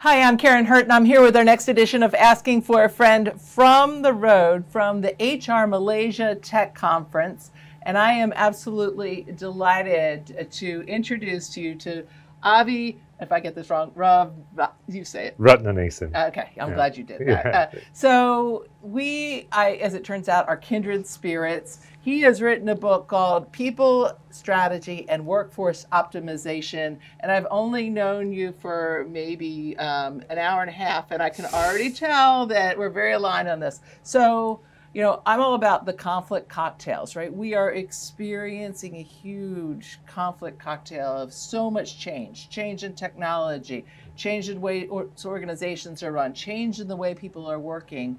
Hi, I'm Karen Hurt, and I'm here with our next edition of Asking for a Friend from the road from the HR Malaysia Tech Conference. And I am absolutely delighted to introduce you to Avi, if I get this wrong, you say it. Ratnanesan. Okay, I'm glad you did that. So as it turns out, are kindred spirits. He has written a book called People, Strategy, and Workforce Optimization. And I've only known you for maybe an hour and a half, and I can already tell that we're very aligned on this. So, you know, I'm all about the conflict cocktails, right? We are experiencing a huge conflict cocktail of so much change in technology, change in the way organizations are run, change in the way people are working.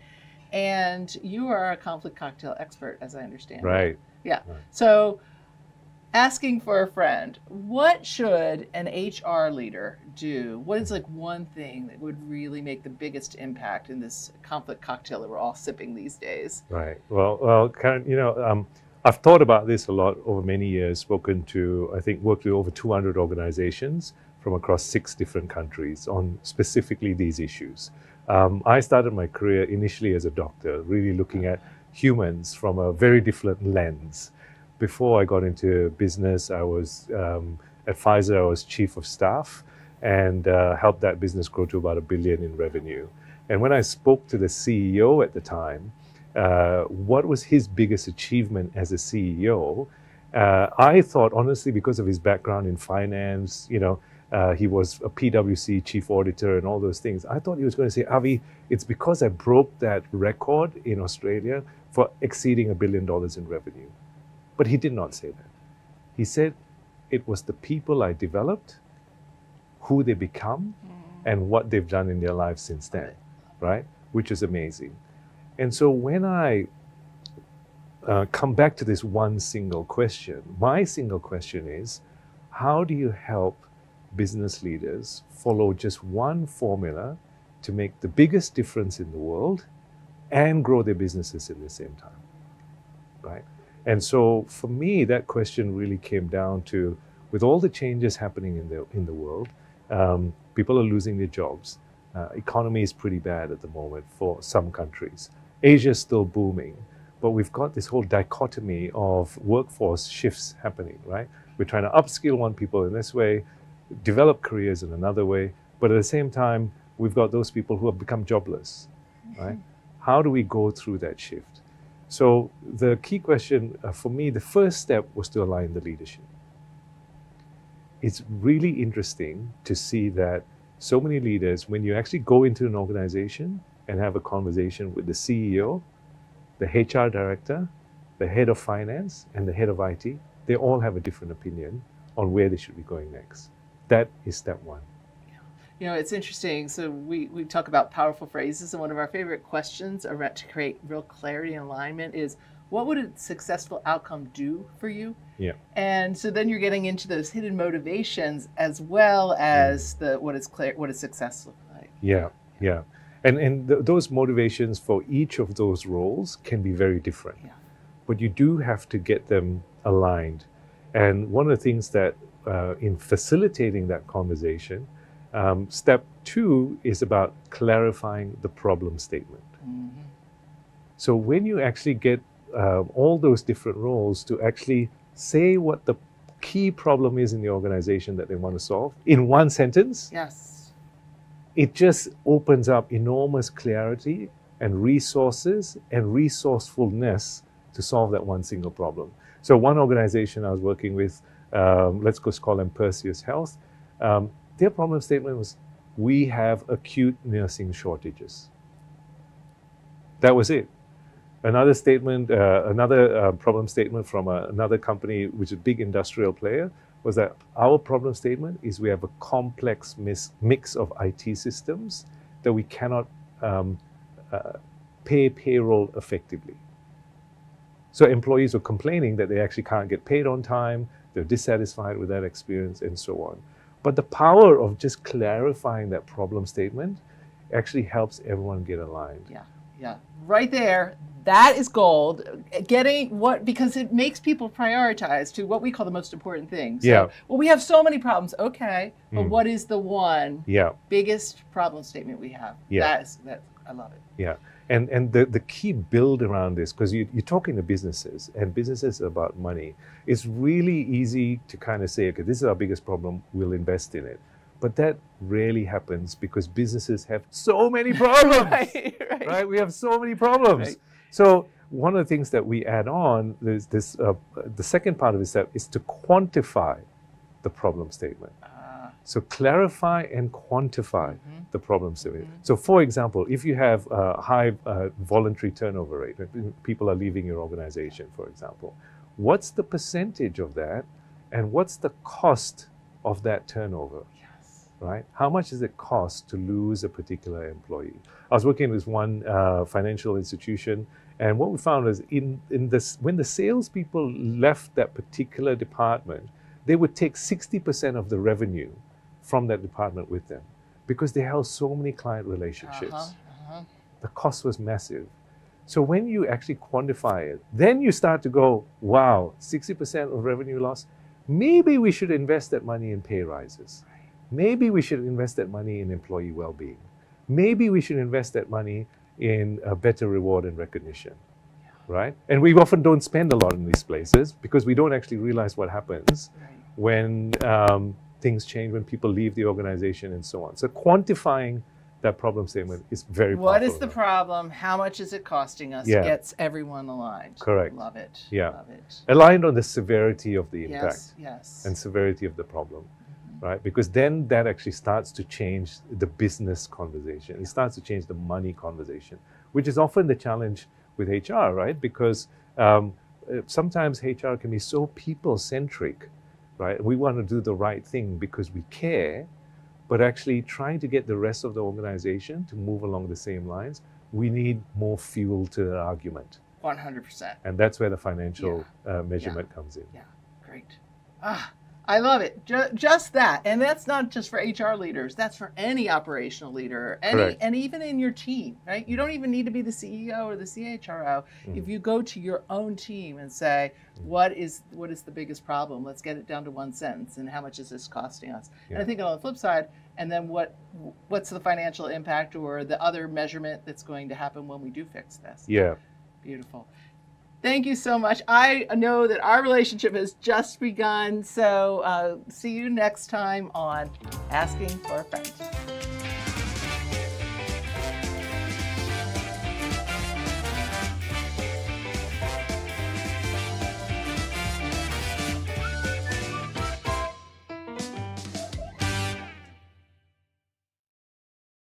And you are a conflict cocktail expert, as I understand. Right. Yeah. So asking for a friend, what should an HR leader do? What is like one thing that would really make the biggest impact in this conflict cocktail that we're all sipping these days? Right. Well, Karen, you know, I've thought about this a lot over many years, worked with over 200 organizations from across 6 different countries on specifically these issues. I started my career initially as a doctor, really looking at humans from a very different lens. Before I got into business, I was at Pfizer, I was chief of staff and helped that business grow to about $1 billion in revenue. And when I spoke to the CEO at the time, what was his biggest achievement as a CEO? I thought, honestly, because of his background in finance, you know, he was a PwC chief auditor and all those things. I thought he was going to say, Avi, it's because I broke that record in Australia for exceeding $1 billion in revenue. But he did not say that. He said it was the people I developed, who they become, and what they've done in their lives since then, right? Which is amazing. And so when I come back to this one single question, my single question is, how do you help business leaders follow just one formula to make the biggest difference in the world and grow their businesses at the same time, right? And so for me, that question really came down to, with all the changes happening in the world, people are losing their jobs. Economy is pretty bad at the moment for some countries. Asia is still booming, but we've got this whole dichotomy of workforce shifts happening, right? We're trying to upskill one people in this way, develop careers in another way, but at the same time, we've got those people who have become jobless, right? How do we go through that shift? So the key question for me, the first step was to align the leadership. It's really interesting to see that so many leaders, when you actually go into an organization and have a conversation with the CEO, the HR director, the head of finance, and the head of IT, they all have a different opinion on where they should be going next. That is step one. You know, it's interesting. So we talk about powerful phrases, and one of our favorite questions around to create real clarity and alignment is, what would a successful outcome do for you? Yeah. And so then you're getting into those hidden motivations as well as what does success look like? Yeah. And those motivations for each of those roles can be very different. Yeah. But you do have to get them aligned. And one of the things that in facilitating that conversation, step 2 is about clarifying the problem statement. So when you actually get all those different roles to actually say what the key problem is in the organization that they want to solve in one sentence, yes, it just opens up enormous clarity and resources and resourcefulness to solve that one single problem. So one organization I was working with, let's just call them Perseus Health, their problem statement was, we have acute nursing shortages. That was it. Another statement, problem statement from another company, which is a big industrial player, was that our problem statement is we have a complex mix of IT systems that we cannot pay payroll effectively. So employees were complaining that they actually can't get paid on time, they're dissatisfied with that experience, and so on. But the power of just clarifying that problem statement actually helps everyone get aligned. Yeah. Yeah. Right there. That is gold. Getting what, because it makes people prioritize to what we call the most important things. Yeah. So, well, we have so many problems. Okay, but what is the one biggest problem statement we have? Yeah. That I love it. Yeah. And the key build around this, because you're talking to businesses, and businesses are about money, it's really easy to kind of say, okay, this is our biggest problem, we'll invest in it. But that rarely happens because businesses have so many problems. Right? We have so many problems. Right. So one of the things that we add on is this, the second part of this step is to quantify the problem statement. So clarify and quantify the problem statement. So for example, if you have a high voluntary turnover rate, people are leaving your organization, for example, what's the percentage of that and what's the cost of that turnover? Right? How much does it cost to lose a particular employee? I was working with one financial institution, and what we found was when the salespeople left that particular department, they would take 60% of the revenue from that department with them because they held so many client relationships. The cost was massive. So when you actually quantify it, then you start to go, wow, 60% of revenue loss, maybe we should invest that money in pay rises. Maybe we should invest that money in employee well-being. Maybe we should invest that money in a better reward and recognition, right? And we often don't spend a lot in these places because we don't actually realize what happens when things change, when people leave the organization and so on. So quantifying that problem statement is very powerful. What is the problem? How much is it costing us? Gets everyone aligned. Correct. Love it. Yeah. Love it. Aligned on the severity of the impact. Yes. And severity of the problem. Right? Because then that actually starts to change the business conversation. It starts to change the money conversation, which is often the challenge with HR, right? Because sometimes HR can be so people-centric, right? We want to do the right thing because we care, but actually trying to get the rest of the organization to move along the same lines, we need more fuel to the argument. 100%. And that's where the financial measurement comes in. Yeah, great. I love it. Just that. And that's not just for HR leaders. That's for any operational leader, and even in your team, right? You don't even need to be the CEO or the CHRO. If you go to your own team and say, what is the biggest problem? Let's get it down to one sentence. And how much is this costing us? And I think on the flip side, and then what's the financial impact or the other measurement that's going to happen when we do fix this? Yeah. Beautiful. Thank you so much. I know that our relationship has just begun, so see you next time on Asking for a Friend.